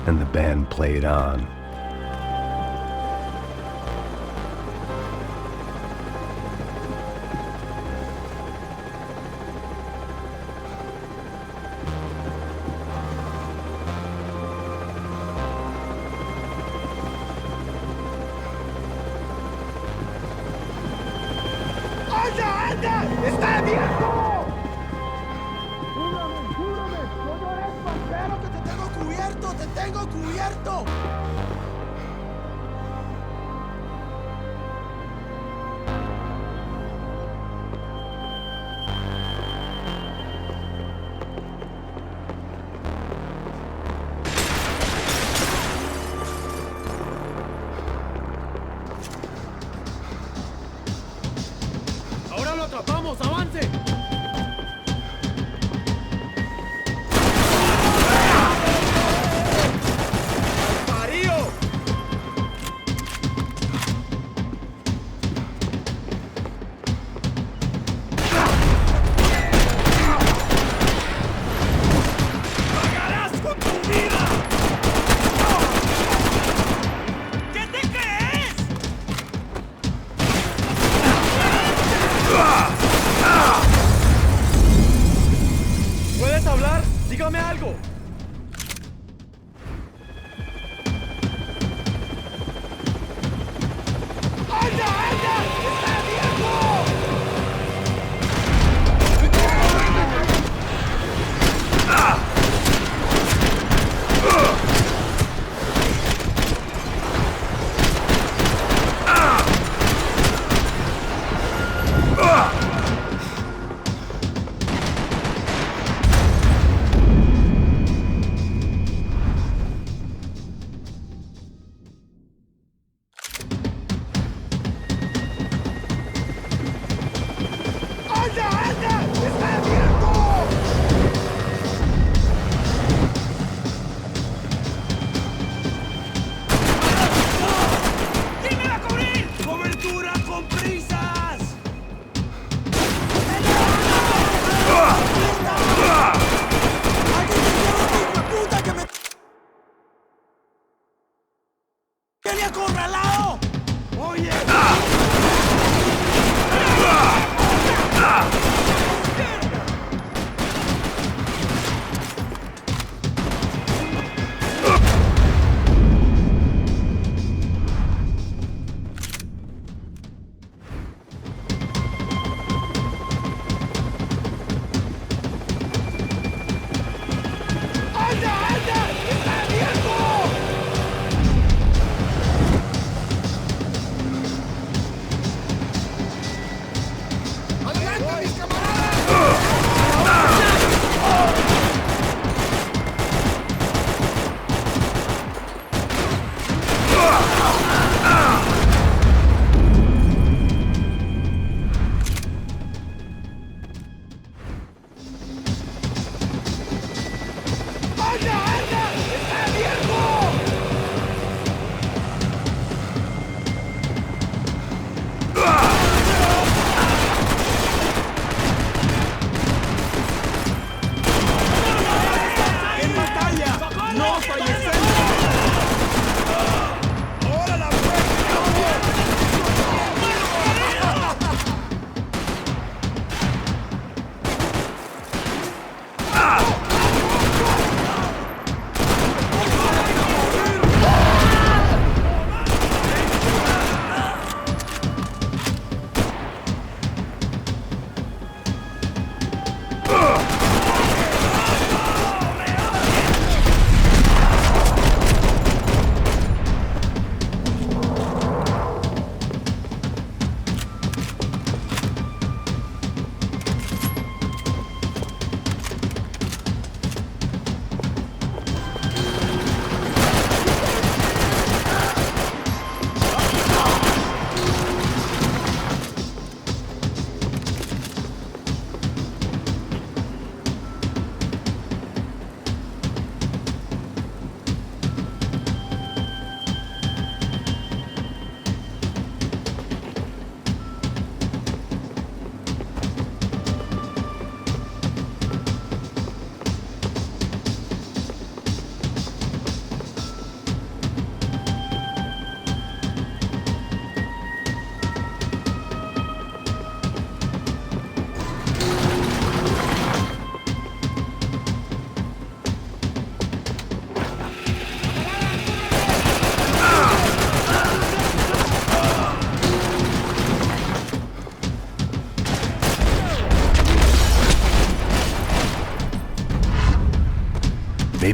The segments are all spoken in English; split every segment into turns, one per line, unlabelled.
And the band played on.
¡Anda, anda! ¡Está viejo! ¡Te tengo cubierto!
¡Ahora lo atrapamos! ¡Avance! ¿Puedes hablar? Dígame algo.
¡Anda, anda! ¡Está viejo!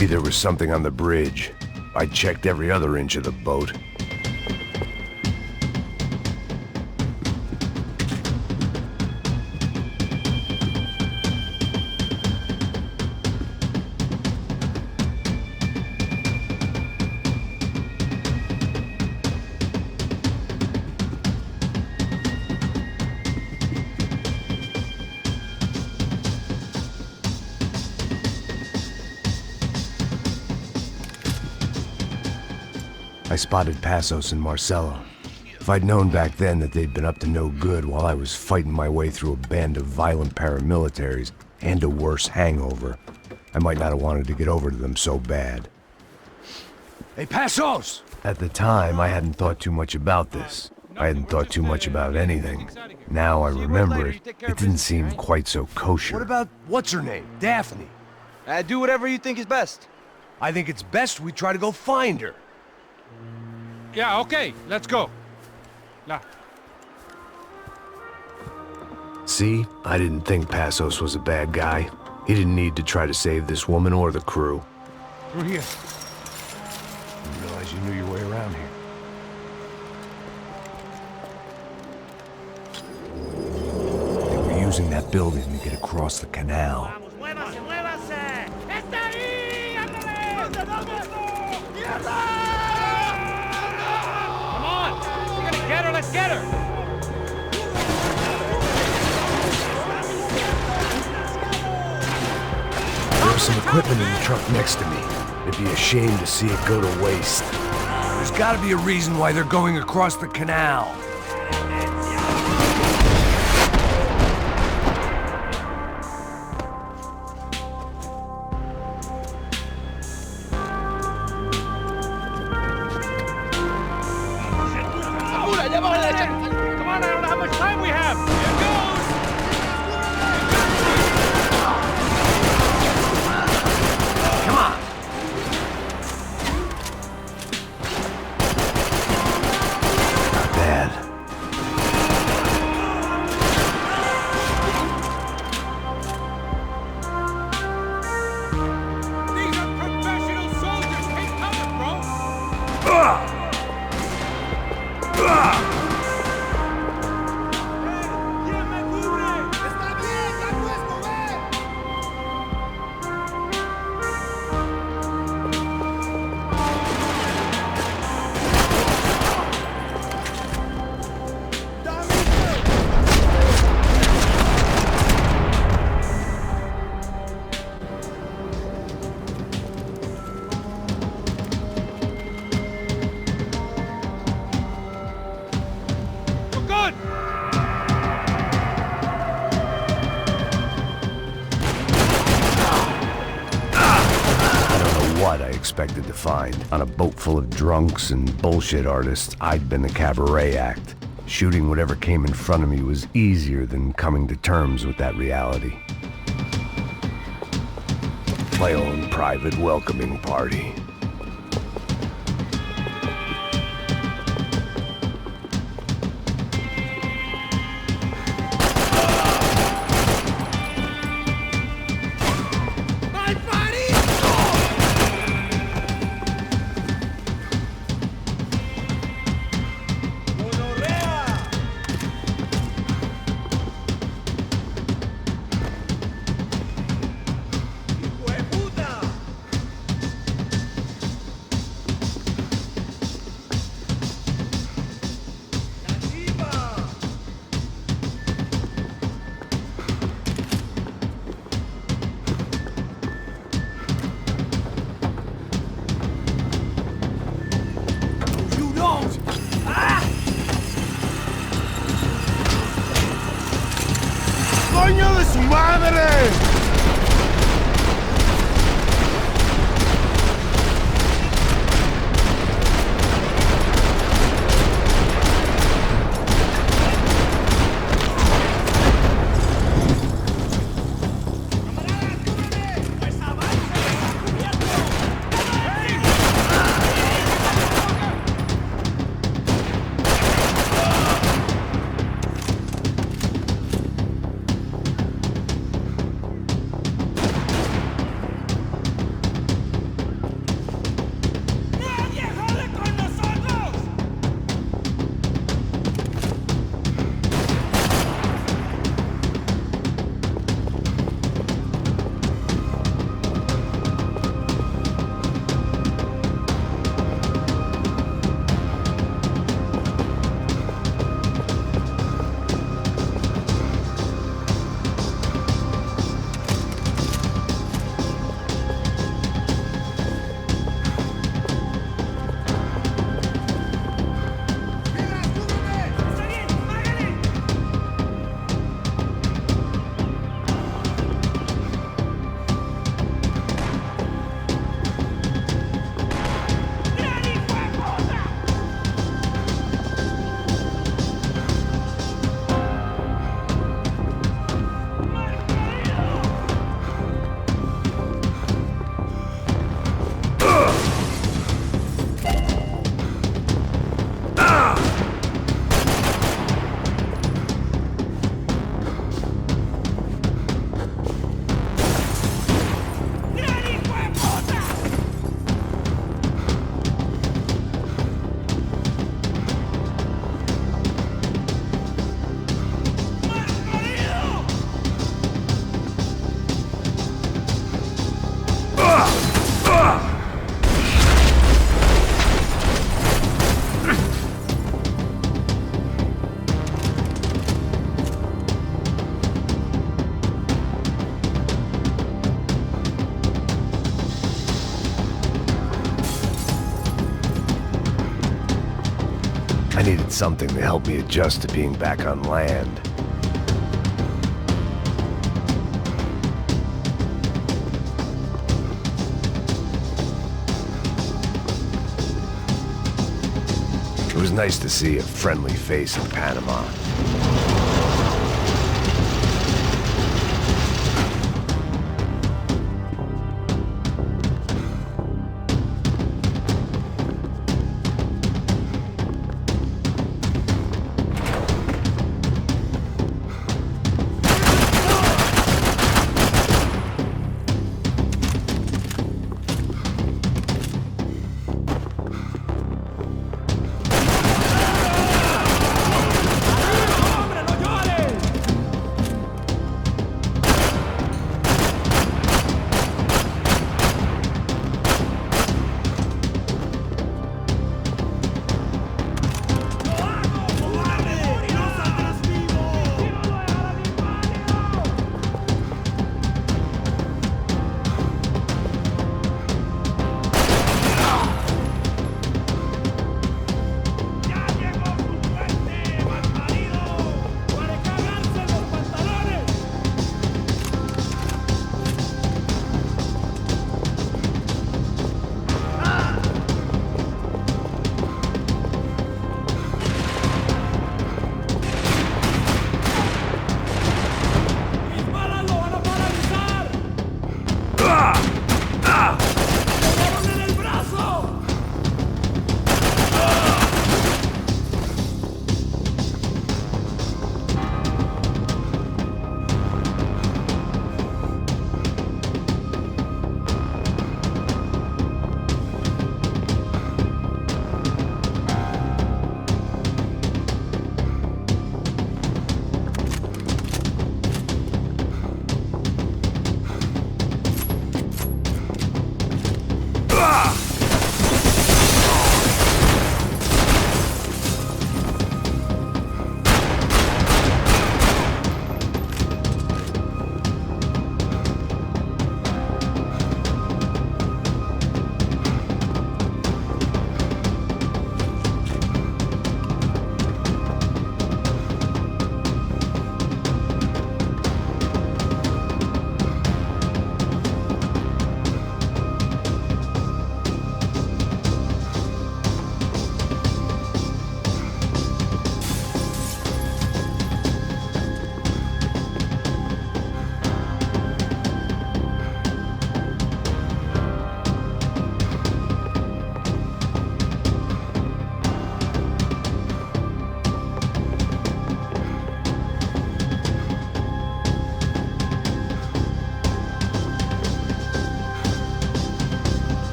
Maybe there was something on the bridge. I checked every other inch of the boat. I spotted Passos and Marcelo. If I'd known back then that they'd been up to no good while I was fighting my way through a band of violent paramilitaries and a worse hangover, I might not have wanted to get over to them so bad.
Hey, Passos!
At the time, I hadn't thought too much about this. I hadn't thought too much about anything. Now I remember it, it didn't seem quite so kosher.
What about, what's her name? Daphne.
Do whatever you think is best.
I think it's best we try to go find her.
Yeah, okay, let's go. La.
See? I didn't think Passos was a bad guy. He didn't need to try to save this woman or the crew.
Through here. Didn't realize you knew your way around here. They were using that building to get across the canal.
¡Muévase, muévase! ¡Está ahí! ¡Ándale! ¿Dónde, dónde? ¡Mierda!
Come on! We're gonna get her, let's get her!
There was some equipment in the truck next to me. It'd be a shame to see it go to waste.
There's gotta be a reason why they're going across the canal.
Come on, I don't know how much time we have! Here goes!
Come on!
Not bad.
These are professional soldiers! Take cover, bro!
¿Quién me cubre? ¡Está bien! ¡Ya puedes mover!
We're good!
I don't know what I expected to find. On a boat full of drunks and bullshit artists, I'd been the cabaret act. Shooting whatever came in front of me was easier than coming to terms with that reality. My own private welcoming party.
¡My party! ¡Gonorrea! ¡Hijo de puta! ¡La chiva!
You don't!
¡Coño de su madre!
needed something to help me adjust to being back on land. It was nice to see a friendly face in Panama.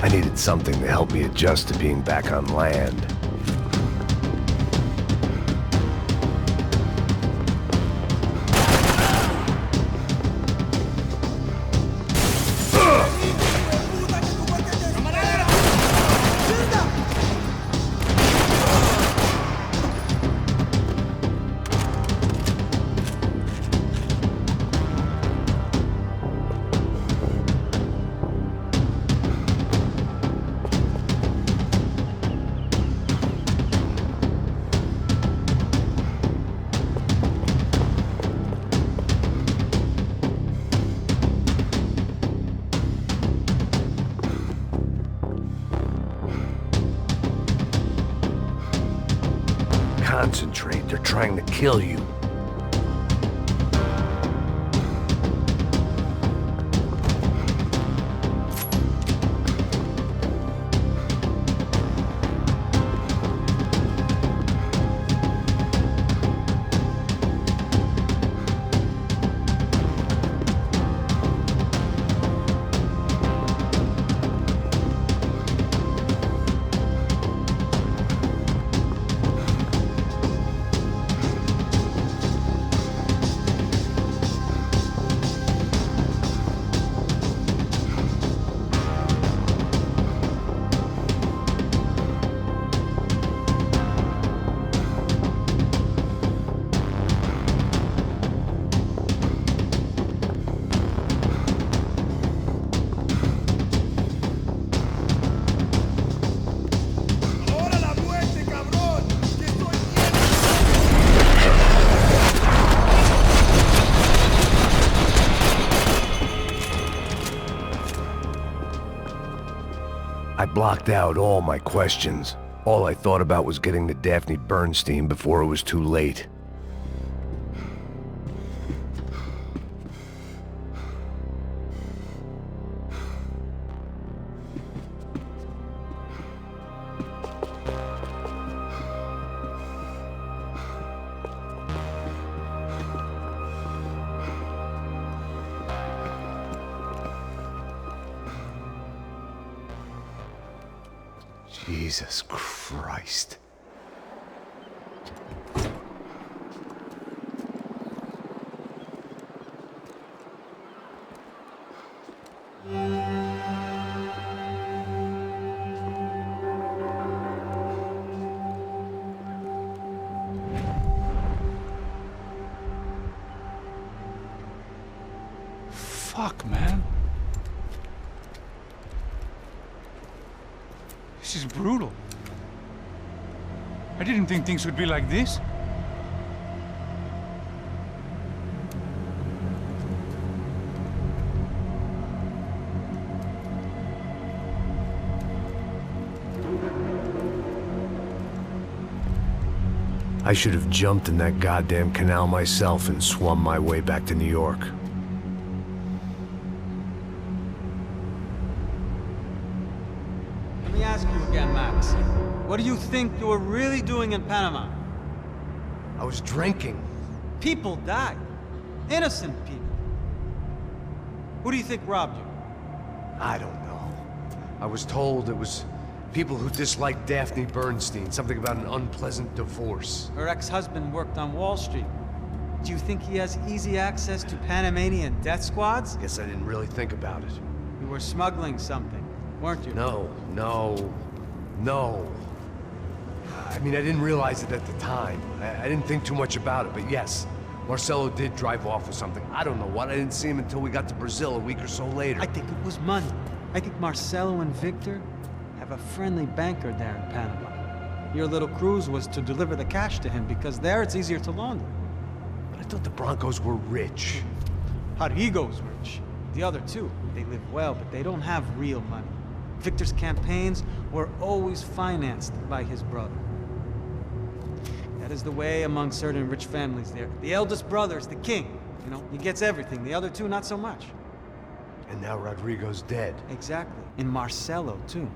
I needed something to help me adjust to being back on land. Concentrate, they're trying to kill you. I blocked out all my questions. All I thought about was getting to Daphne Bernstein before it was too late. Jesus Christ.
Fuck, man. This is brutal. I didn't think things would be like this.
I should have jumped in that goddamn canal myself and swum my way back to New York.
Let me ask you again, Max. What do you think you were really doing in Panama?
I was drinking.
People died. Innocent people. Who do you think robbed you?
I don't know. I was told it was people who disliked Daphne Bernstein, something about an unpleasant divorce.
Her ex-husband worked on Wall Street. Do you think he has easy access to Panamanian death squads?
Guess I didn't really think about it.
You were smuggling something, weren't you?
No. I mean, I didn't realize it at the time. I didn't think too much about it, but yes, Marcelo did drive off with something. I don't know what. I didn't see him until we got to Brazil a week or so later.
I think it was money. I think Marcelo and Victor have a friendly banker there in Panama. Your little cruise was to deliver the cash to him because there it's easier to launder.
But I thought the Broncos were rich.
Rodrigo's rich. The other two, they live well, but they don't have real money. Victor's campaigns were always financed by his brother. That is the way among certain rich families there. The eldest brother is the king. You know, he gets everything. The other two, not so much.
And now Rodrigo's dead.
Exactly. And Marcelo, too.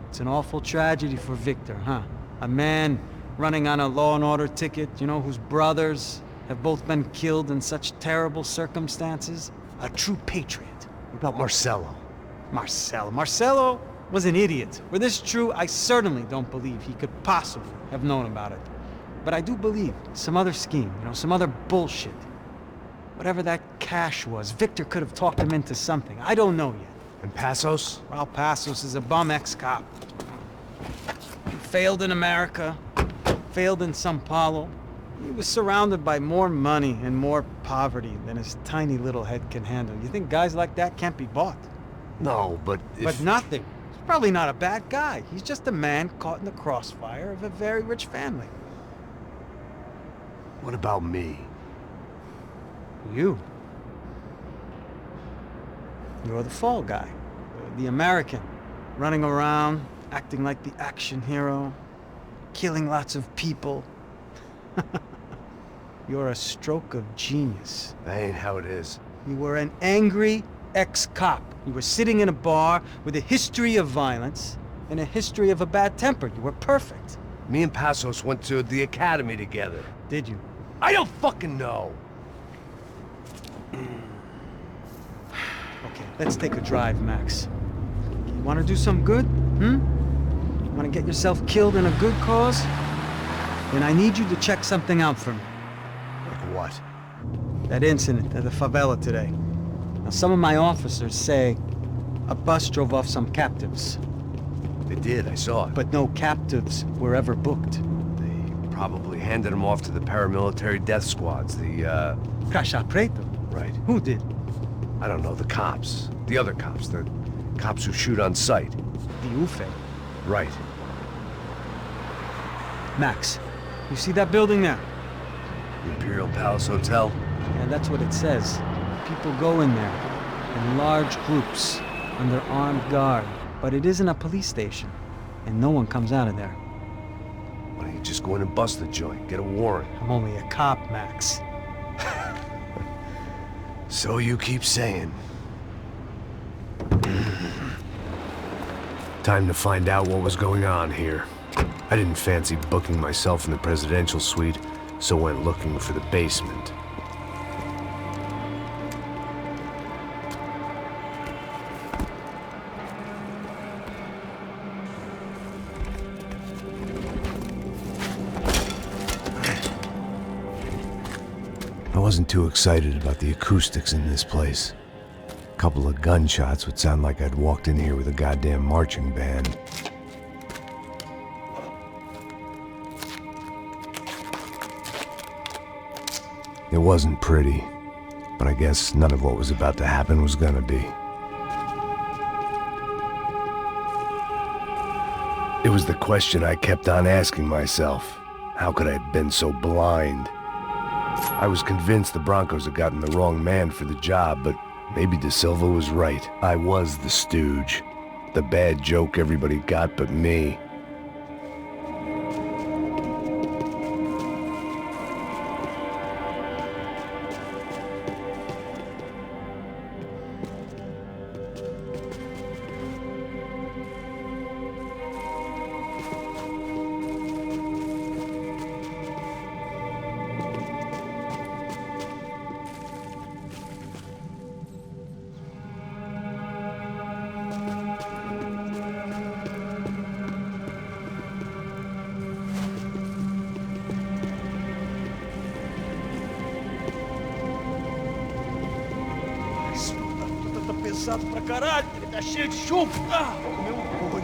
It's an awful tragedy for Victor, huh? A man running on a law and order ticket, you know, whose brothers have both been killed in such terrible circumstances. A true patriot.
What about Marcelo?
Marcelo was an idiot. Were this true, I certainly don't believe he could possibly have known about it. But I do believe some other scheme, you know, some other bullshit. Whatever that cash was, Victor could have talked him into something. I don't know yet.
And Passos?
Raul Passos is a bum ex-cop. He failed in America, failed in Sao Paulo. He was surrounded by more money and more poverty than his tiny little head can handle. You think guys like that can't be bought?
No, but
But nothing. He's probably not a bad guy. He's just a man caught in the crossfire of a very rich family.
What about me?
You. You're the fall guy. The American. Running around, acting like the action hero. Killing lots of people. You're a stroke of genius.
That ain't how it is.
You were an angry ex-cop. You were sitting in a bar with a history of violence and a history of a bad temper. You were perfect.
Me and Passos went to the academy together.
Did you?
I don't fucking know.
Okay, let's take a drive, Max. You want to do some good? You want to get yourself killed in a good cause? Then I need you to check something out for me.
Like what?
That incident at the favela today. Now, some of my officers say a bus drove off some captives.
They did, I saw it.
But no captives were ever booked.
They probably handed them off to the paramilitary death squads, the,
Caixa Preto?
Right.
Who did?
I don't know, the cops. The other cops, the cops who shoot on sight.
The UFE.
Right.
Max, you see that building there?
The Imperial Palace Hotel?
Yeah, that's what it says. People go in there in large groups under armed guard. But it isn't a police station, and no one comes out of there.
Why don't you just go in and bust the joint? Get a warrant.
I'm only a cop, Max.
So you keep saying. Time to find out what was going on here. I didn't fancy booking myself in the presidential suite, so went looking for the basement. I wasn't too excited about the acoustics in this place. A couple of gunshots would sound like I'd walked in here with a goddamn marching band. It wasn't pretty, but I guess none of what was about to happen was gonna be. It was the question I kept on asking myself. How could I have been so blind? I was convinced the Broncos had gotten the wrong man for the job, but maybe De Silva was right. I was the stooge. The bad joke everybody got but me.
Tá pesado pra caralho, ele tá cheio de chumbo. Ah, vou comer um boi.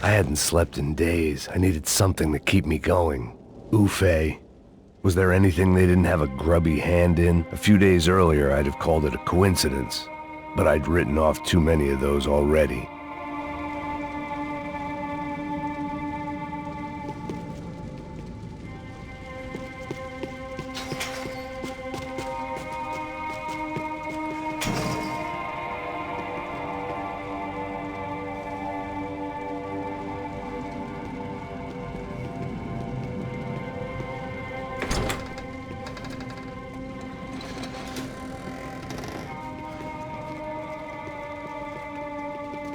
I hadn't slept in days. I needed something to keep me going. Oof-ay. Was there anything they didn't have a grubby hand in? A few days earlier, I'd have called it a coincidence, but I'd written off too many of those already.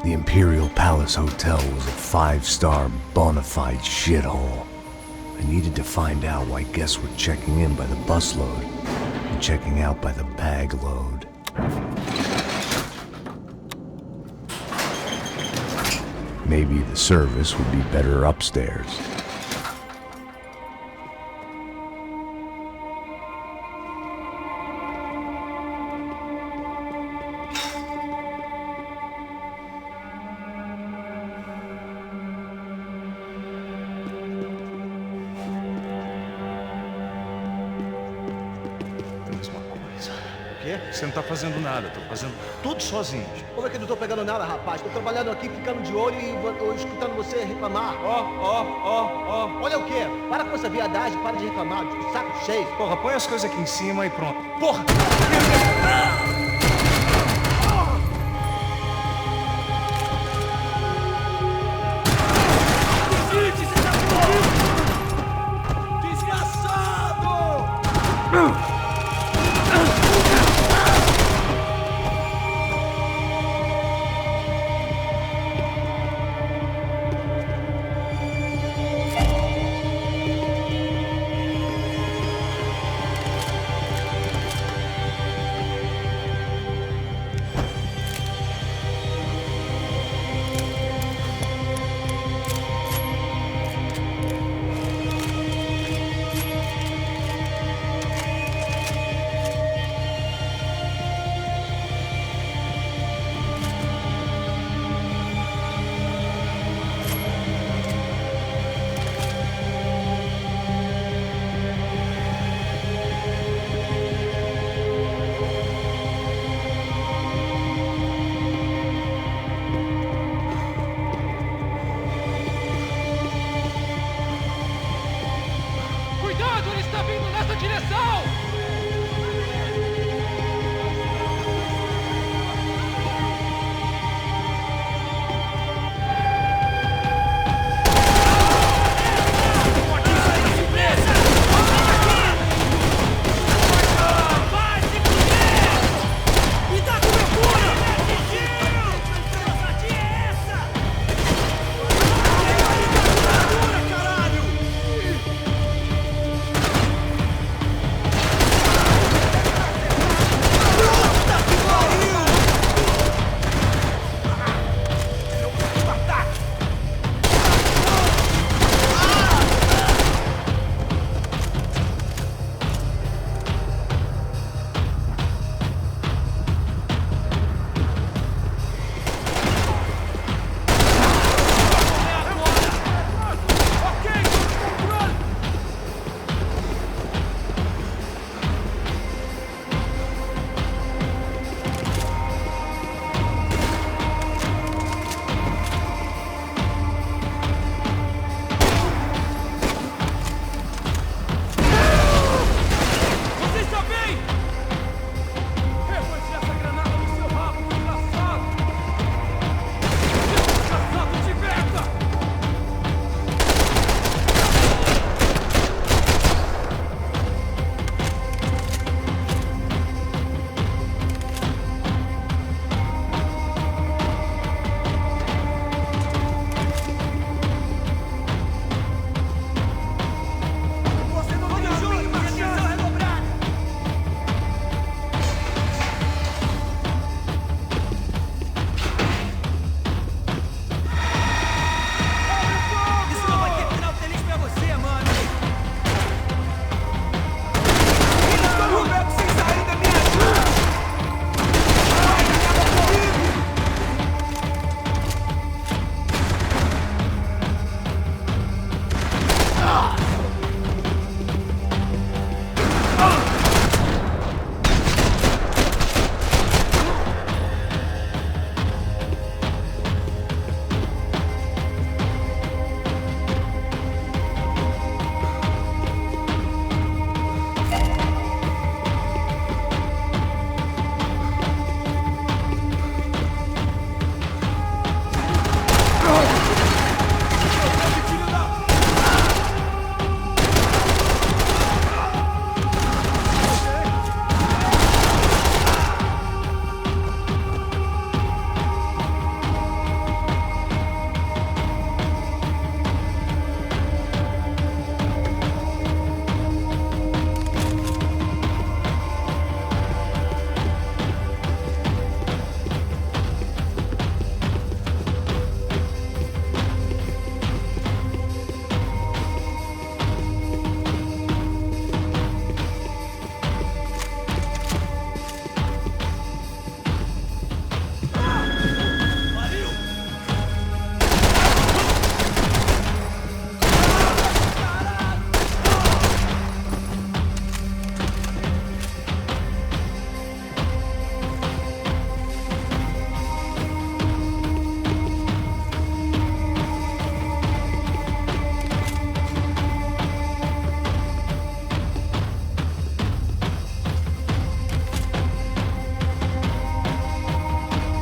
The Imperial Palace Hotel was a five-star, bona fide shithole. I needed to find out why guests were checking in by the busload and checking out by the bag load. Maybe the service would be better upstairs.
Você não tá fazendo nada, tô fazendo tudo sozinho.
Como é que eu não tô pegando nada, rapaz? Tô trabalhando aqui, ficando de olho e escutando você reclamar.
Ó.
Olha o quê? Para com essa viadagem, para de reclamar, de saco cheio.
Porra, põe as coisas aqui em cima e pronto. Porra!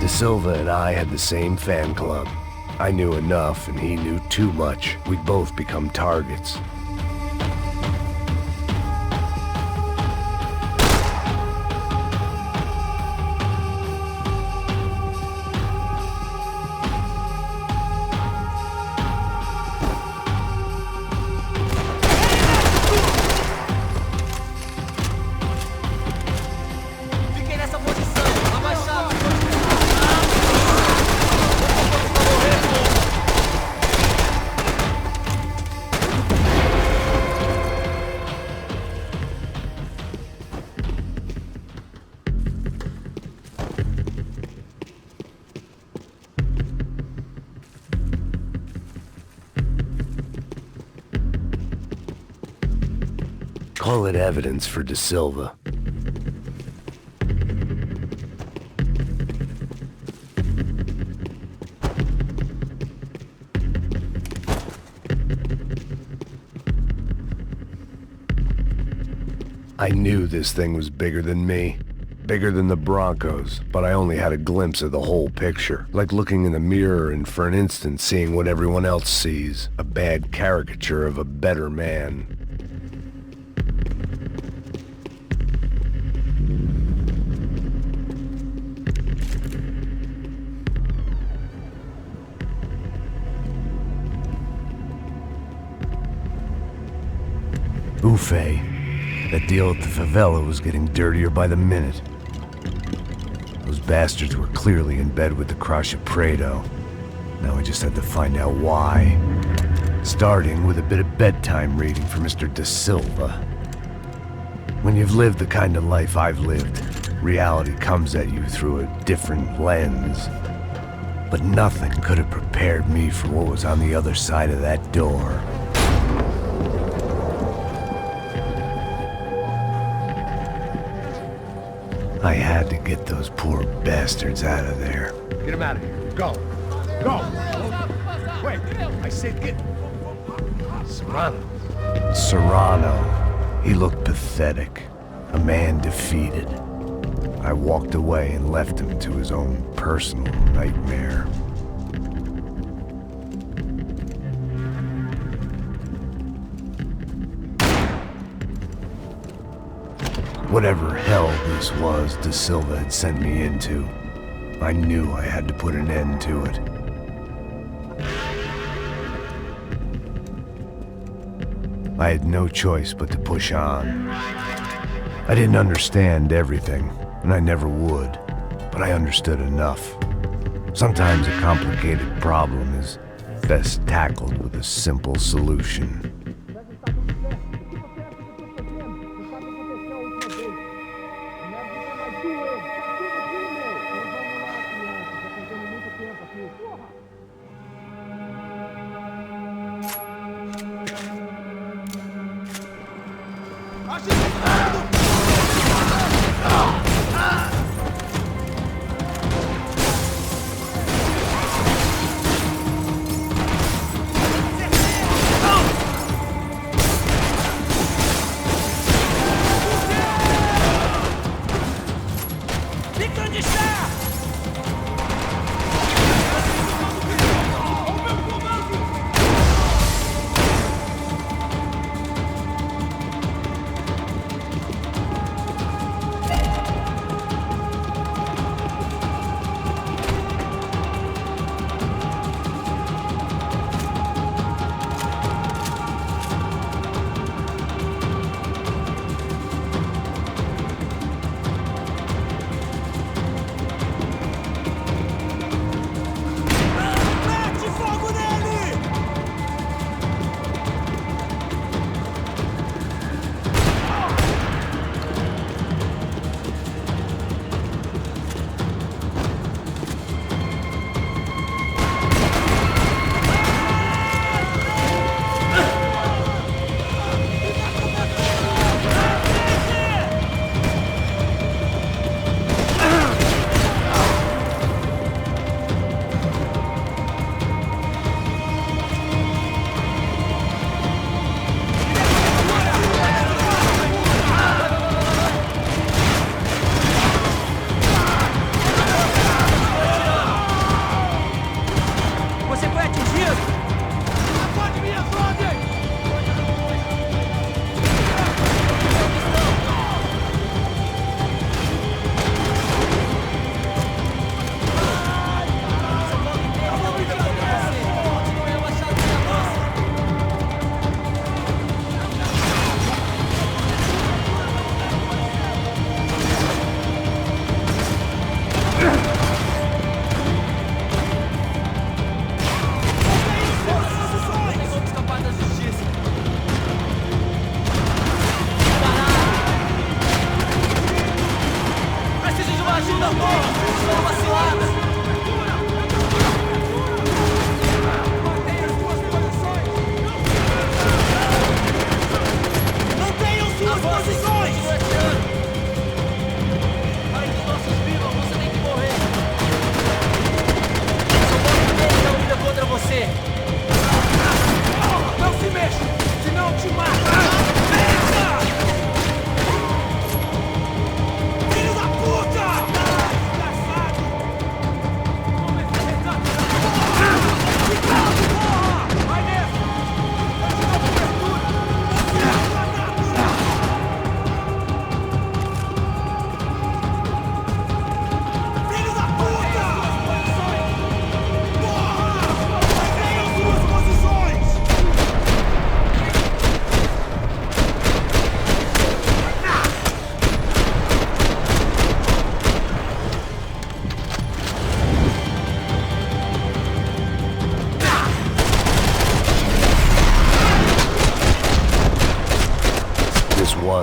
De Silva and I had the same fan club. I knew enough and he knew too much. We'd both become targets.
Fiquem nessa posição, abaixados.
Call it evidence for De Silva. I knew this thing was bigger than me, bigger than the Broncos, but I only had a glimpse of the whole picture, like looking in the mirror and for an instant seeing what everyone else sees, a bad caricature of a better man.
Ufe. That deal at the favela was getting dirtier by the minute. Those bastards were clearly in bed with the Crash of Prado. Now we just had to find out why. Starting with a bit of bedtime reading for Mr. De Silva. When you've lived the kind of life I've lived, reality comes at you through a different lens. But nothing could have prepared me for what was on the other side of that door. I had to get those poor bastards out of there.
Get him out of here. Go. Go. Wait. I said get... Serrano.
Serrano. He looked pathetic. A man defeated. I walked away and left him to his own personal nightmare. Whatever hell this was De Silva had sent me into, I knew I had to put an end to it. I had no choice but to push on. I didn't understand everything, and I never would, but I understood enough. Sometimes a complicated problem is best tackled with a simple solution.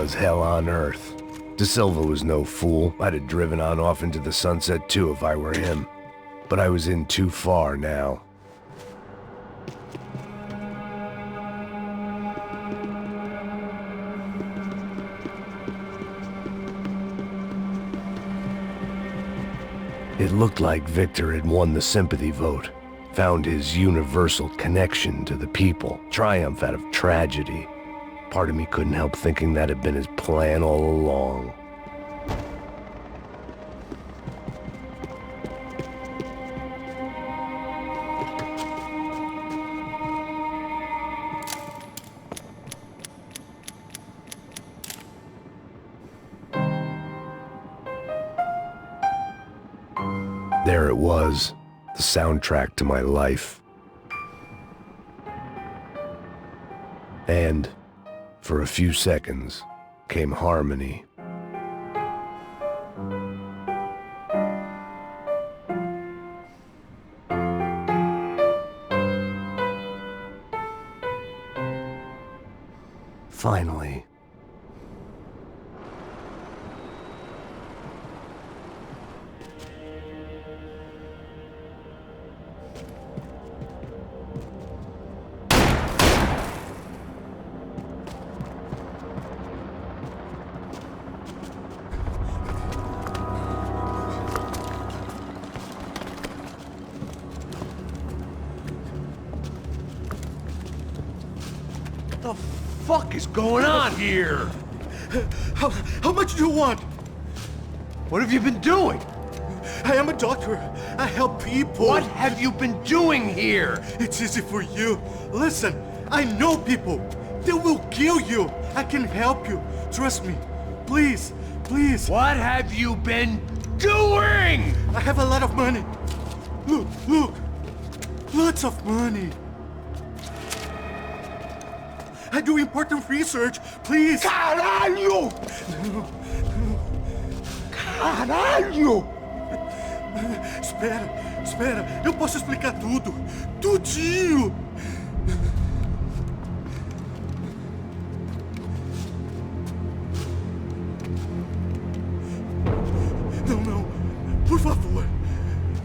was hell on earth. De Silva was no fool. I'd have driven on off into the sunset too if I were him. But I was in too far now. It looked like Victor had won the sympathy vote, found his universal connection to the people, triumph out of tragedy. Part of me couldn't help thinking that had been his plan all along. There it was, the soundtrack to my life. And, for a few seconds, came harmony. Finally.
What the fuck is going on here? How much do you want?
What have you been doing?
I am a doctor. I help people.
What have you been doing here?
It's easy for you. Listen, I know people. They will kill you. I can help you. Trust me. Please, please.
What have you been doing?
I have a lot of money. Look, look. Lots of money. I do important research. Please.
Caralho! Caralho!
Espera, espera. Eu posso explicar tudo. Tudinho. Não, não. Por favor.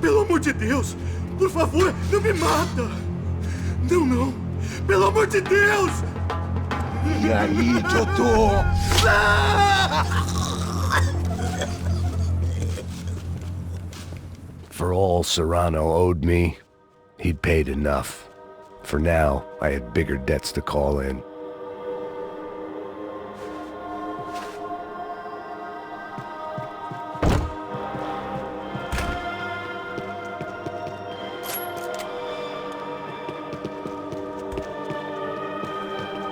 Pelo amor de Deus. Por favor, não me mata. Não, não. Pelo amor de Deus.
E aí, doutor?
For all Serrano owed me, he'd paid enough. For now, I had bigger debts to call in.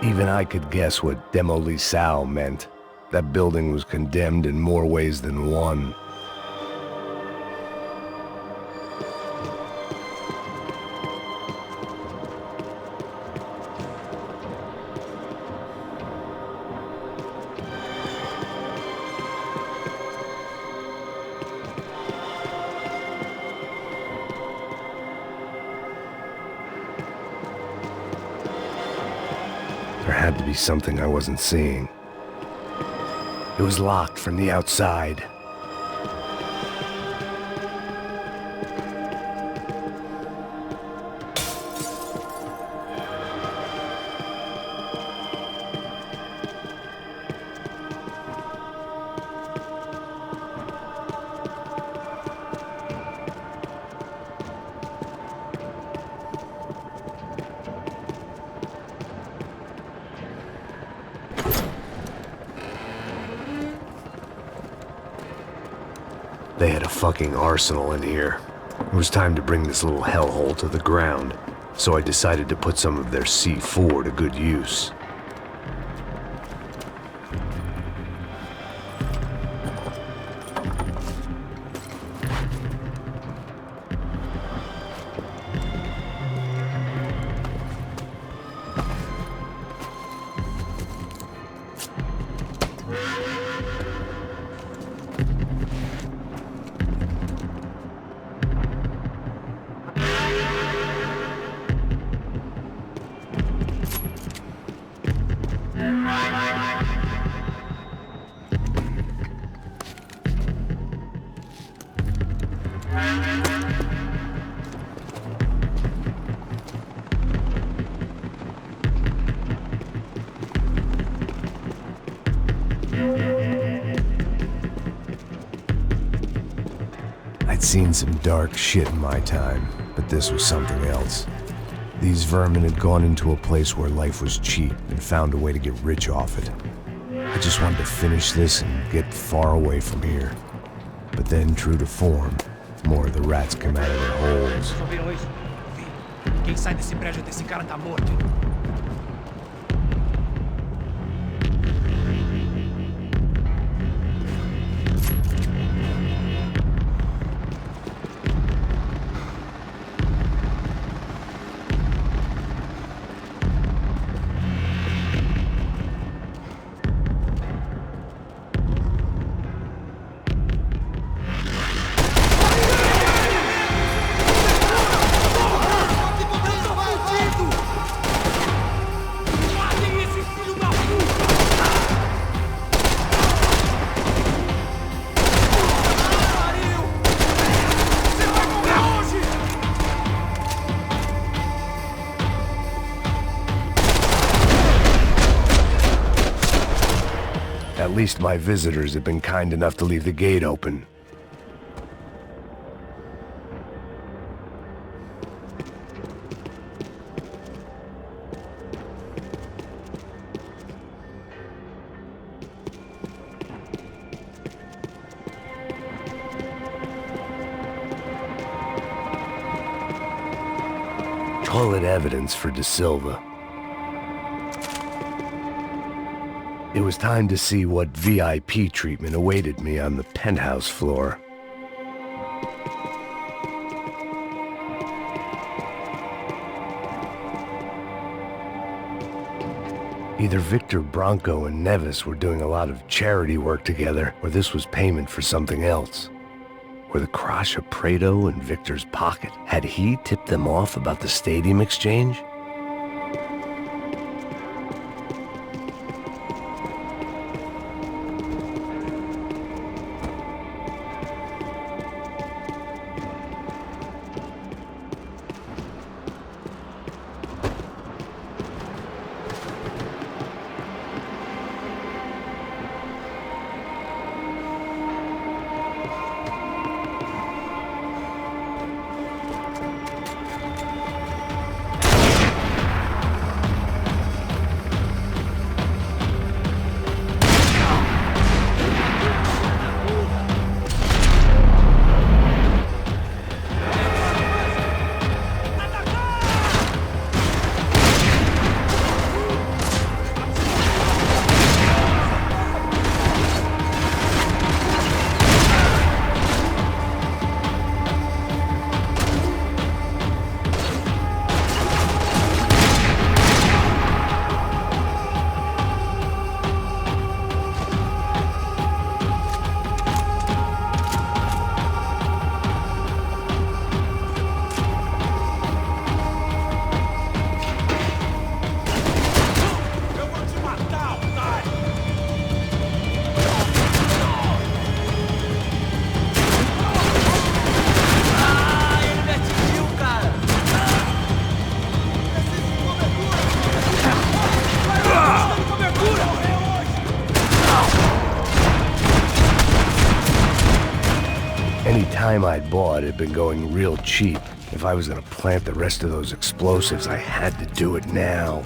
Even I could guess what demolição meant. That building was condemned in more ways than one. There had to be something I wasn't seeing. It was locked from the outside. They had a fucking arsenal in here. It was time to bring this little hellhole to the ground, so I decided to put some of their C4 to good use.
seen some dark shit in my time, but this was something else. These vermin had gone into a place where life was cheap and found a way to get rich off it. I just wanted to finish this and get far away from here. But then, true to form, more of the rats come out of their holes.
Vocês ouviram isso? Vi. Quem sai desse prédio desse cara tá morto.
At least my visitors have been kind enough to leave the gate open. Call it evidence for De Silva. It was time to see what VIP treatment awaited me on the penthouse floor. Either Victor Bronco and Nevis were doing a lot of charity work together, or this was payment for something else. Were the Crasha Prado in Victor's pocket? Had he tipped them off about the stadium exchange? Any time I'd bought had been going real cheap. If I was gonna plant the rest of those explosives, I had to do it now.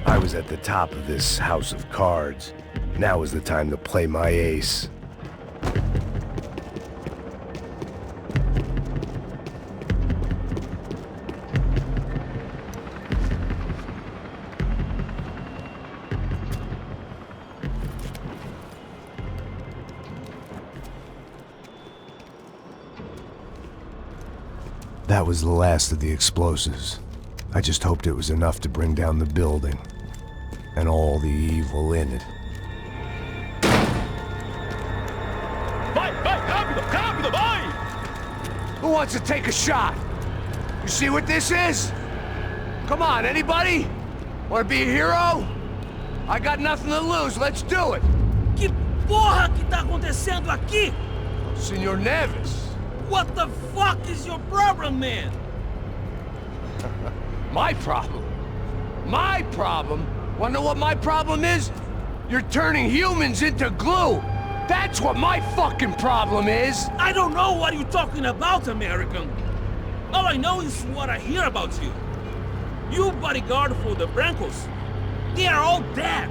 I was at the top of this house of cards. Now was the time to play my ace.
That was the last of the explosives. I just hoped it was enough to bring down the building. And all the evil in it.
Vai, vai, rápido, rápido, vai!
Who wants to take a shot? You see what this is? Come on, anybody? Want to be a hero? I got nothing to lose, let's do it!
Que porra que tá acontecendo aqui?
Senor Neves.
What the fuck is your problem, man?
My problem? My problem? Wanna know what my problem is? You're turning humans into glue! That's what my fucking problem is!
I don't know what you're talking about, American. All I know is what I hear about you. You bodyguard for the Brancos. They are all dead.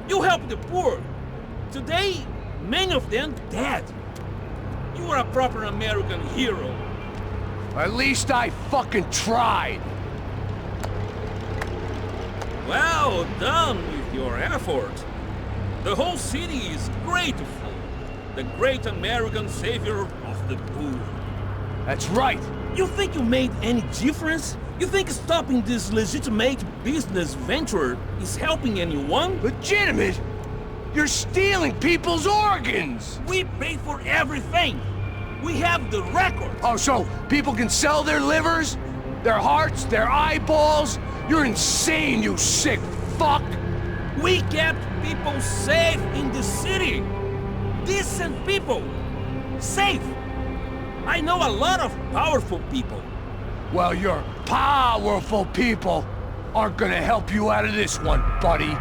You help the poor. Today, many of them dead. You are a proper American hero.
At least I fucking tried!
Well done with your effort. The whole city is grateful. The great American savior of the poor.
That's right!
You think you made any difference? You think stopping this legitimate business venture is helping anyone?
Legitimate? You're stealing people's organs!
We pay for everything. We have the record.
Oh, so people can sell their livers? Their hearts? Their eyeballs? You're insane, you sick fuck!
We kept people safe in the city. Decent people. Safe. I know a lot of powerful people.
Well, your powerful people aren't gonna help you out of this one, buddy.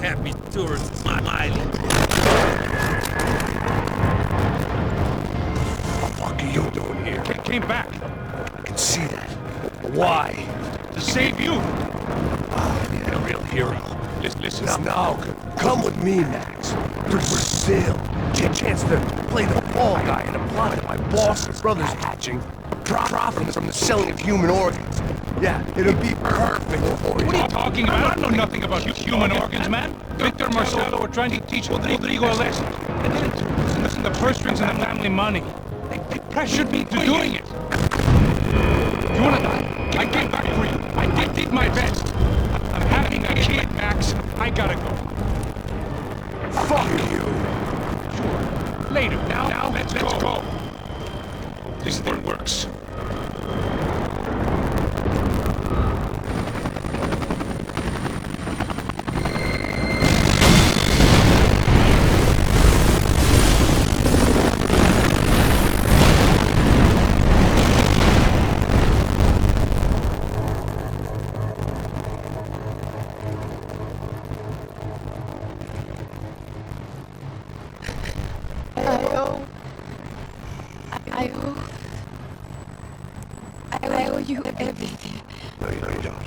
happy tourists smiling.
What the fuck are you doing here?
Came back
I can see that. Why?
to save you.
You're a real hero.
Listen.
No, come with me, Max. Brazil. Chance to play the ball guy in a plot that my boss and brother's hatching. Profit from the selling of human organs. Yeah, it'll be perfect for you.
What are you talking about? I know nothing about human organs, man. Victor and Marcelo were trying to teach Rodrigo a lesson. They didn't listen to the purse strings and the family money. They pressured me into doing it. You wanna die? I came back for you. I did my best. I'm having a kid, Max. I gotta go.
Fuck you!
Sure. Later. Now let's go. This thing works.
I owe you everything.
No, you don't.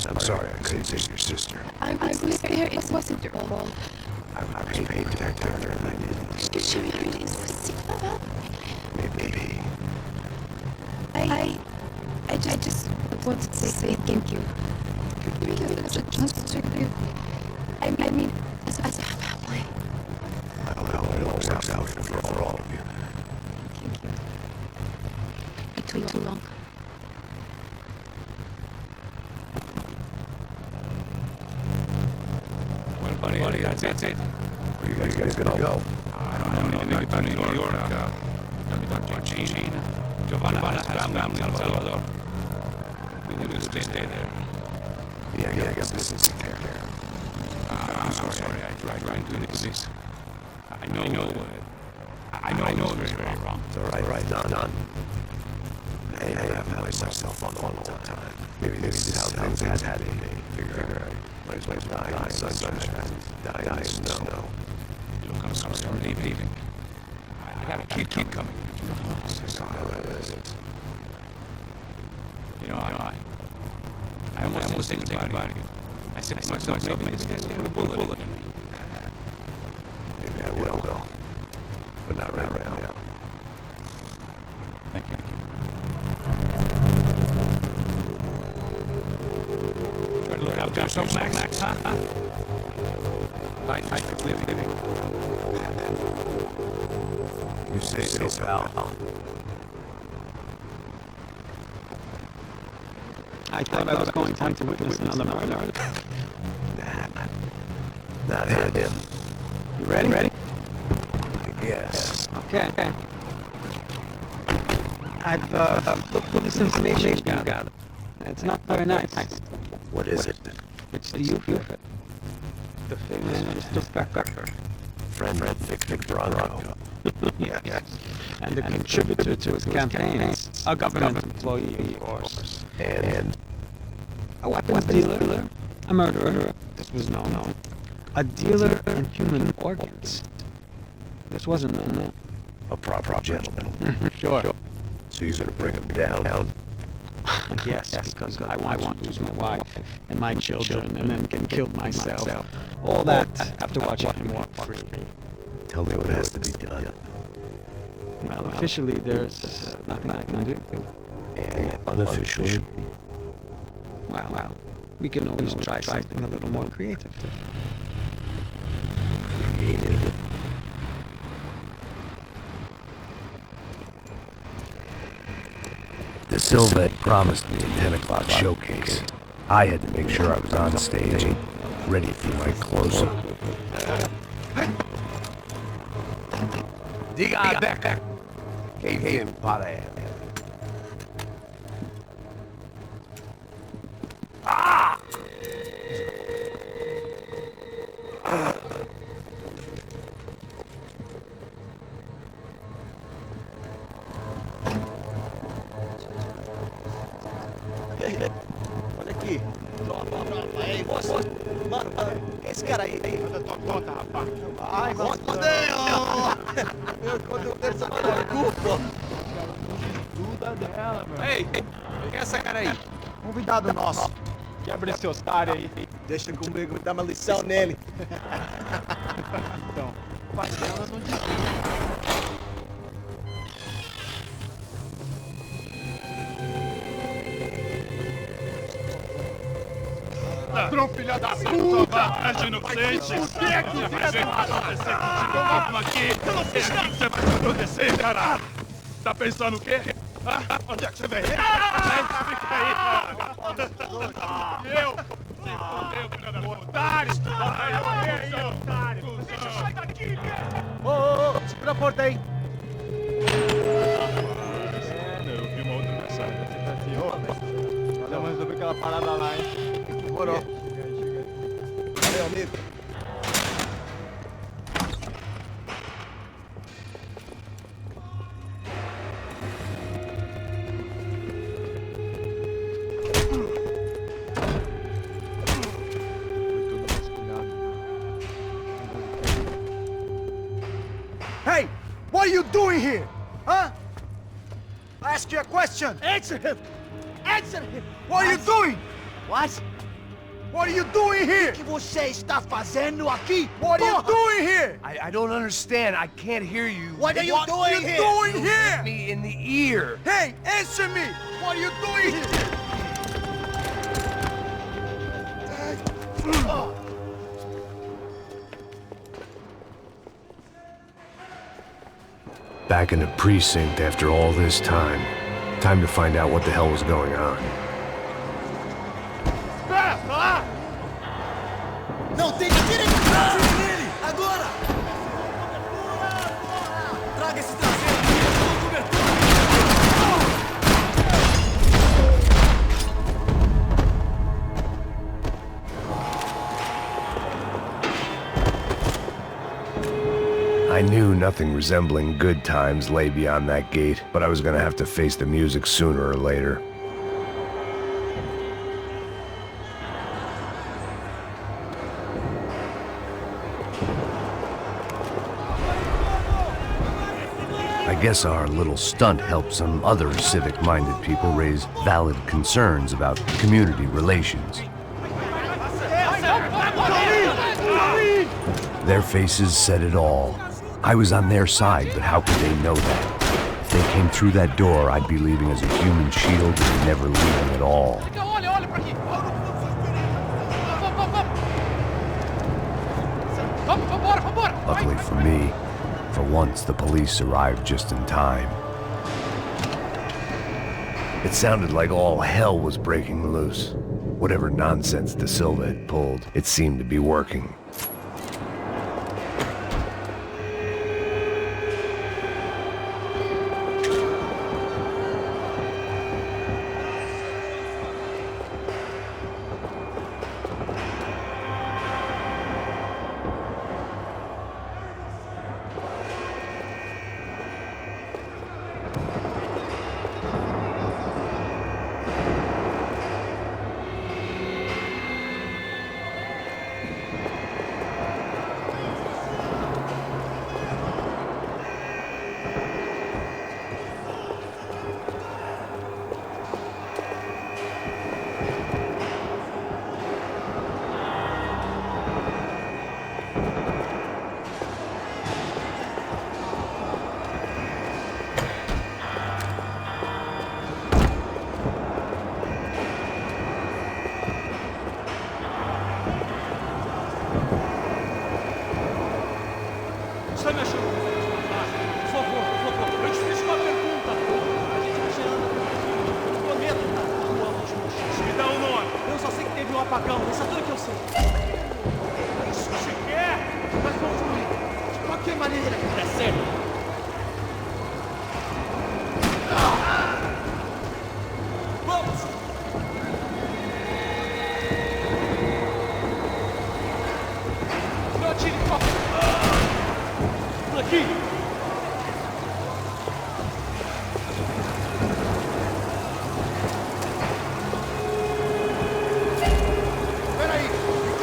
I'm sorry I couldn't save your sister.
I was there. It wasn't your fault.
I was paid to protect her and I didn't.
You should have been so
Maybe.
I just wanted to say thank you. Because it's a trust you. I mean, as a family.
I hope it all works out for all of you.
Thank you. It took too long.
Well, buddy, that's it.
Where you guys gonna go?
I don't know anything about New York. Gina, Giovanna's family, El Salvador. We will stay there.
Yeah, I guess this is there.
I'm sorry. I tried to do this. I know it's very wrong.
It's all right, done. I have had myself on all the time. Maybe this is how things had to be. Figure I might as well die in the sunshine, die in the snow.
Look, I'm sorry, leaving. I got a kid coming. You know, I almost didn't think about it. I said to myself, maybe this guy's got a bullet in me.
Maybe I will go. But not right now.
Thank you. Try to look out for yourself, Max, huh? Fight for living.
You say so, pal.
I thought I was going to witness another murder.
Not him.
You ready?
Yes.
Okay. I've looked for this information you got. It's not very nice.
What is it?
It's the youth. The famous Mr. Becker.
Friend Victor Bronco.
Yes. And the contributor to his campaigns. A government employee, of course.
And
A weapons dealer. A murderer. This was known. A dealer in human organs. This wasn't known.
a proper gentleman.
Sure.
So you're gonna bring him down?
Yes, because I want to lose my wife and my children and then get killed myself. All that after watching him walk free.
Tell me what has to be done.
Well, officially there's nothing I can do.
And unofficially?
Well, we can always try something a little more creative.
Creative? The Silva had promised me a 10 o'clock showcase. I had to make sure I was on stage, ready for my close-up. Diga Becker. Que bien para él. Ah!
Olha aqui. Aí, moço. Mano, esse cara aí.
Manda tua conta, rapaz.
Ai, mano. Eu contei essa culpa.
Duda dela, meu.
Ei, quem é essa cara aí?
Convidado nosso. Quebra esse otário aí.
Deixa comigo, dá uma lição nele.
Então, o pai dela não desiste. Ladrão, filha da puta! Age inocente! O que é que vai acontecer contigo mesmo aqui? Eu não sei o que vai acontecer, cara! Tá pensando o quê? Onde é que você veio? Fica aí, cara! Eu! Se fodeu, filha da puta! Otário! Otário! Deixa eu sair daqui,
Ô, ô, ô, segura a porta aí.
Eu vi uma outra mensagem.
Valeu, mas resolveu aquela parada lá, hein? Demorou. Valeu, amigo.
Hey! What are you doing here? Huh? I ask you a question.
Answer him! Answer him!
What are you doing?
What?
What are you doing here?
O que você está fazendo aqui?
What are you doing here?
I don't understand. I can't hear you.
What are you doing here?
Doing here?
Me in the ear.
Hey, answer me! What are you doing here?
Back in the precinct after all this time. Time to find out what the hell was going on.
Espera, tá lá!
Não tem direito de atire nele! Agora! Traga esse traseiro aqui! Com cobertura!
I knew nothing resembling good times lay beyond that gate, but I was gonna have to face the music sooner or later. I guess our little stunt helped some other civic-minded people raise valid concerns about community relations. Their faces said it all. I was on their side, but how could they know that? If they came through that door, I'd be leaving as a human shield and never leaving at all.
Olha pra aqui! Vambora!
Luckily for me, for once the police arrived just in time. It sounded like all hell was breaking loose. Whatever nonsense De Silva had pulled, it seemed to be working.
Está me achando? Por favor, eu te fiz uma pergunta. A gente vai cheirando aqui. Eu prometo, cara. Rua última chance. Me dá um nome. Eu só sei que teve um apagão. Isso é tudo que eu sei. Isso que você quer? Vai concluir. De qualquer maneira que der certo. Vamos! Não atire de qualquer... Aqui! Peraí! Me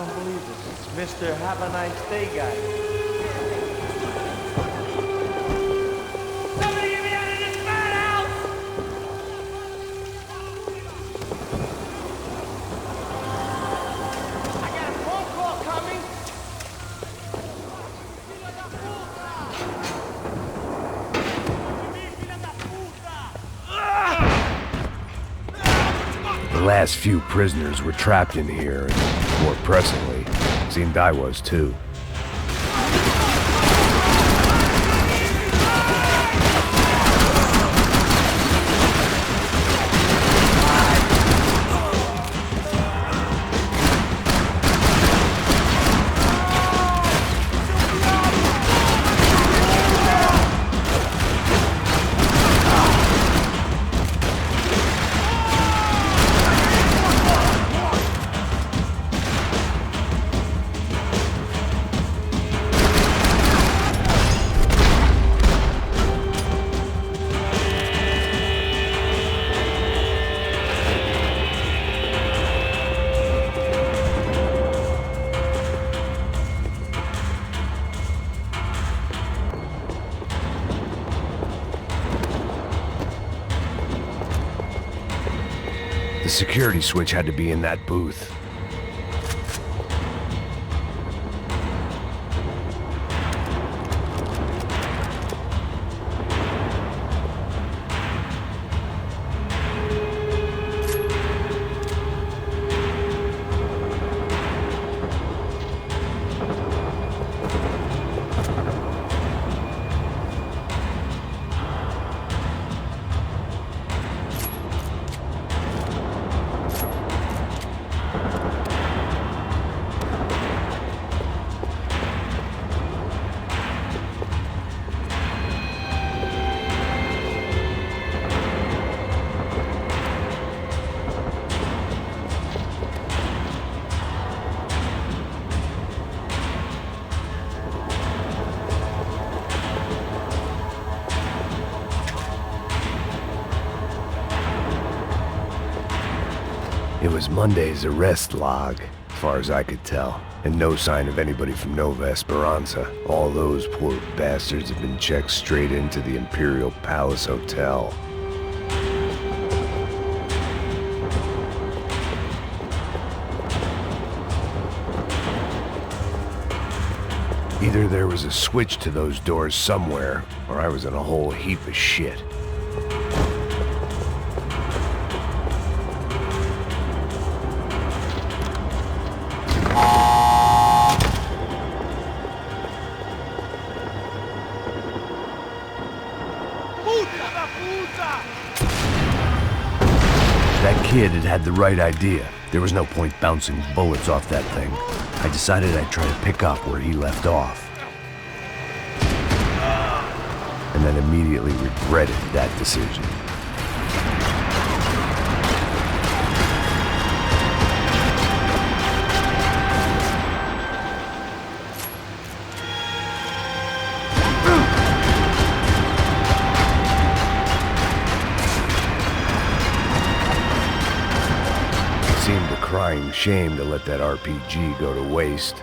don't believe this. It's Mr. Have a Nice Day guy.
Somebody get me out of this madhouse! I got a phone call coming.
The last few prisoners were trapped in here, and more pressingly, seemed I was too. The security switch had to be in that booth. It was Monday's arrest log, as far as I could tell, and no sign of anybody from Nova Esperanza. All those poor bastards had been checked straight into the Imperial Palace Hotel. Either there was a switch to those doors somewhere, or I was in a whole heap of shit. That kid had the right idea. There was no point bouncing bullets off that thing. I decided I'd try to pick up where he left off. And then immediately regretted that decision. Seemed a crying shame to let that RPG go to waste.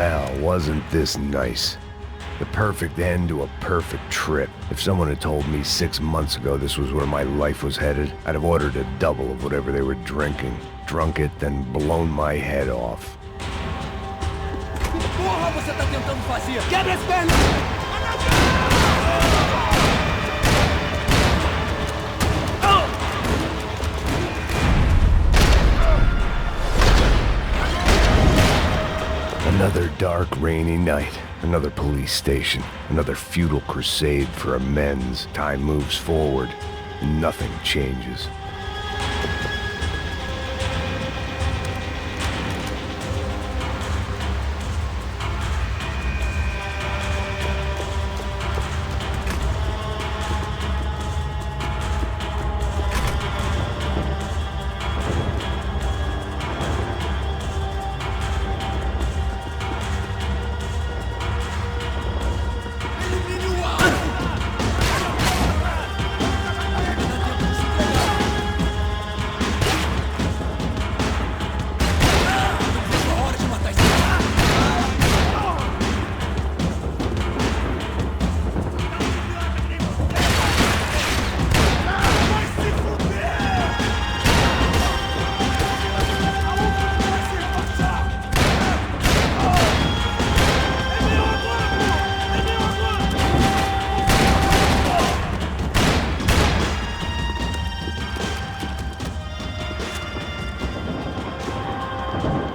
Well, wasn't this nice? The perfect end to a perfect trip. If someone had told me 6 months ago this was where my life was headed, I'd have ordered a double of whatever they were drinking, drunk it, then blown my head off.
Que porra você tá tentando fazer? Quebra as pernas!
Another dark, rainy night. Another police station. Another futile crusade for amends. Time moves forward, and nothing changes.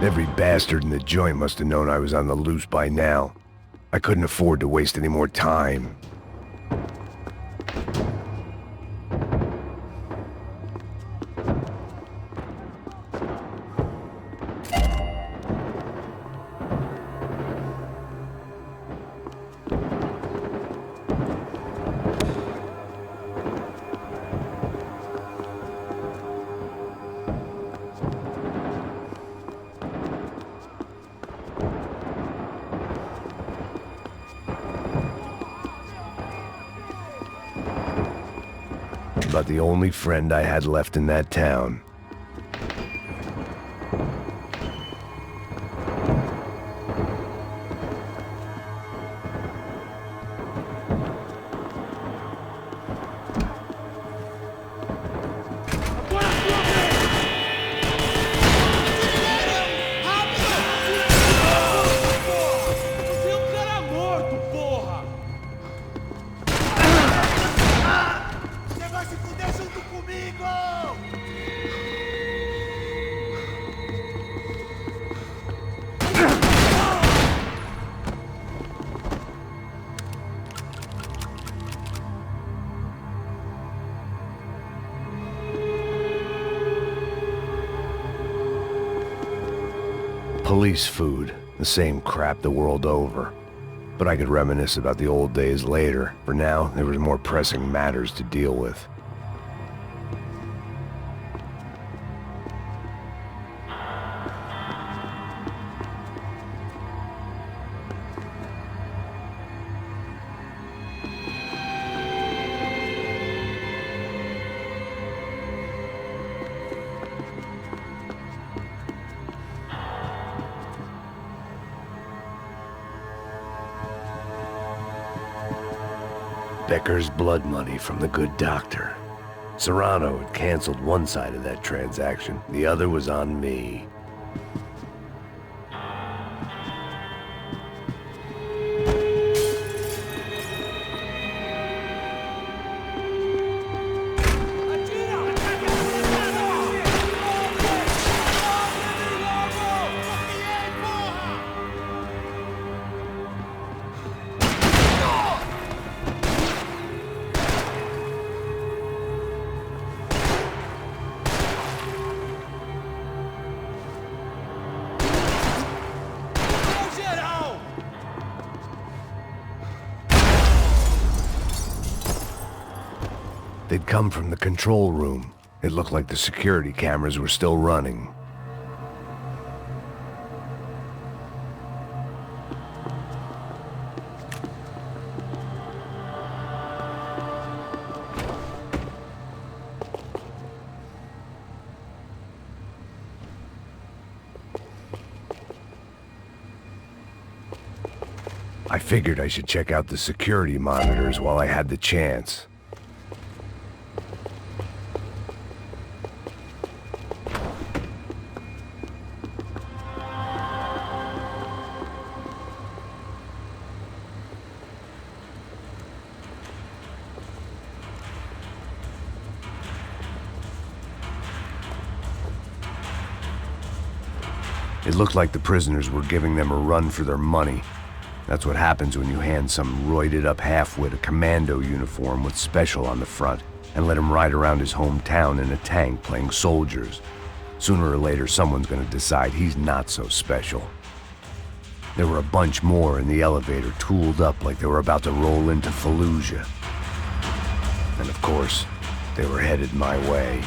Every bastard in the joint must have known I was on the loose by now. I couldn't afford to waste any more time. About the only friend I had left in that town. Police food, the same crap the world over. But I could reminisce about the old days later. For now, there was more pressing matters to deal with. Becker's blood money from the good doctor. Serrano had canceled one side of that transaction. The other was on me. They'd come from the control room. It looked like the security cameras were still running. I figured I should check out the security monitors while I had the chance. It looked like the prisoners were giving them a run for their money. That's what happens when you hand some roided-up halfwit a commando uniform with special on the front and let him ride around his hometown in a tank playing soldiers. Sooner or later, someone's gonna decide he's not so special. There were a bunch more in the elevator, tooled up like they were about to roll into Fallujah. And of course, they were headed my way.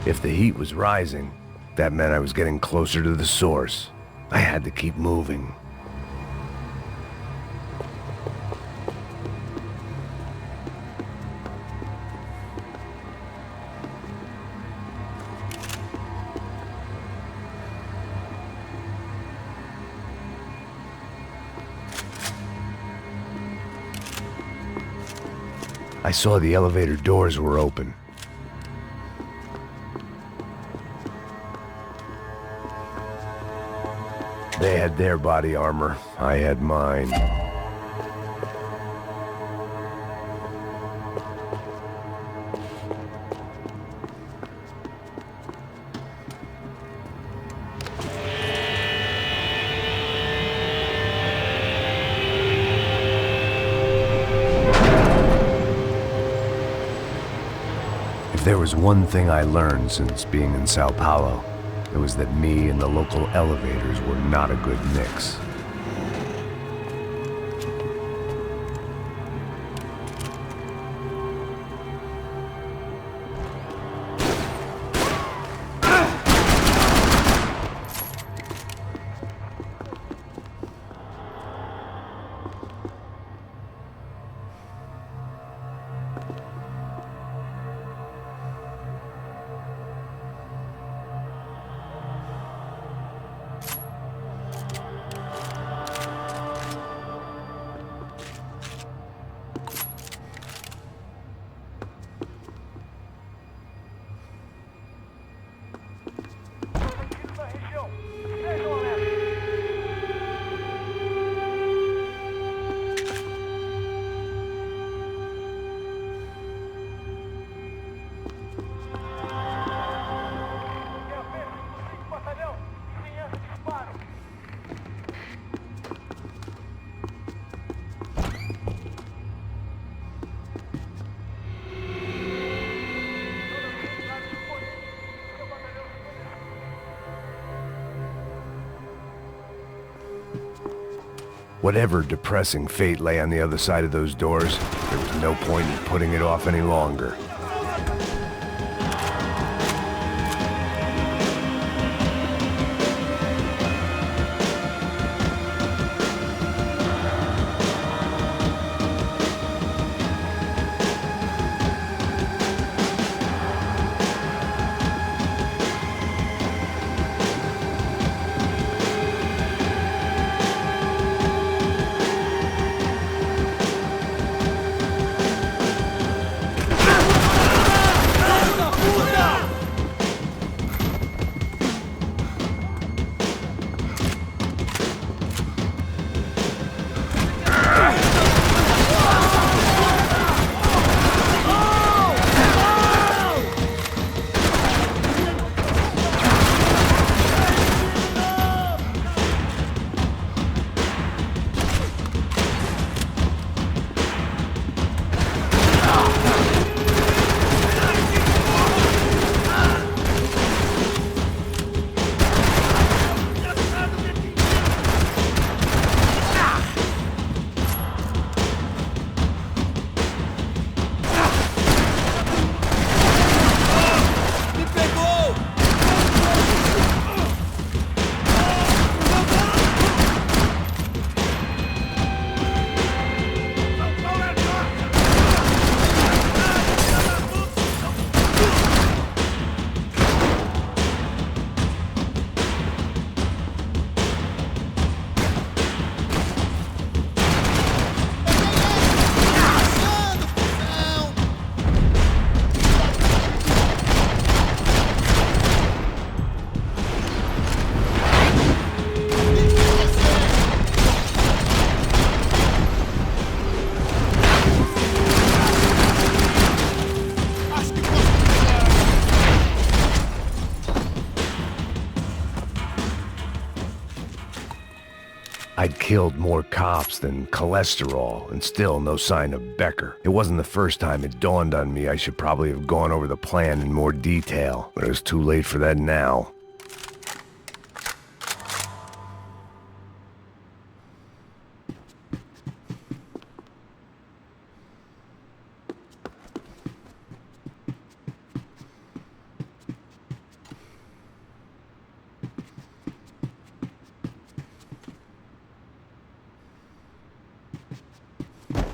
If the heat was rising, that meant I was getting closer to the source. I had to keep moving. I saw the elevator doors were open. They had their body armor. I had mine. If there was one thing I learned since being in Sao Paulo, it was that me and the local elevators were not a good mix. Whatever depressing fate lay on the other side of those doors, there was no point in putting it off any longer. I'd killed more cops than cholesterol, and still no sign of Becker. It wasn't the first time it dawned on me I should probably have gone over the plan in more detail, but it was too late for that now.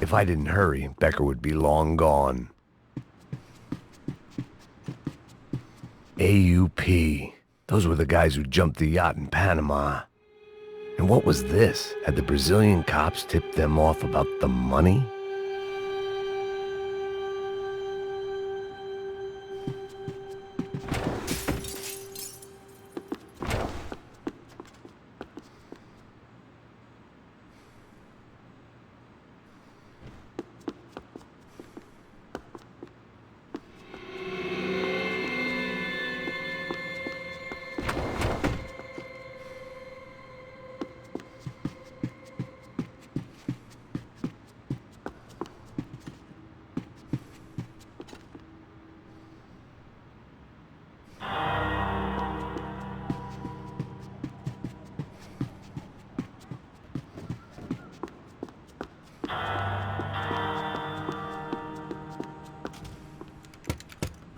If I didn't hurry, Becker would be long gone. AUP. Those were the guys who jumped the yacht in Panama. And what was this? Had the Brazilian cops tipped them off about the money?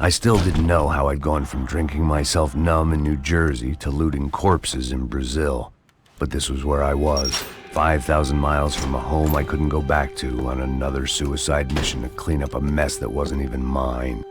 I still didn't know how I'd gone from drinking myself numb in New Jersey to looting corpses in Brazil. But this was where I was, 5,000 miles from a home I couldn't go back to, on another suicide mission to clean up a mess that wasn't even mine.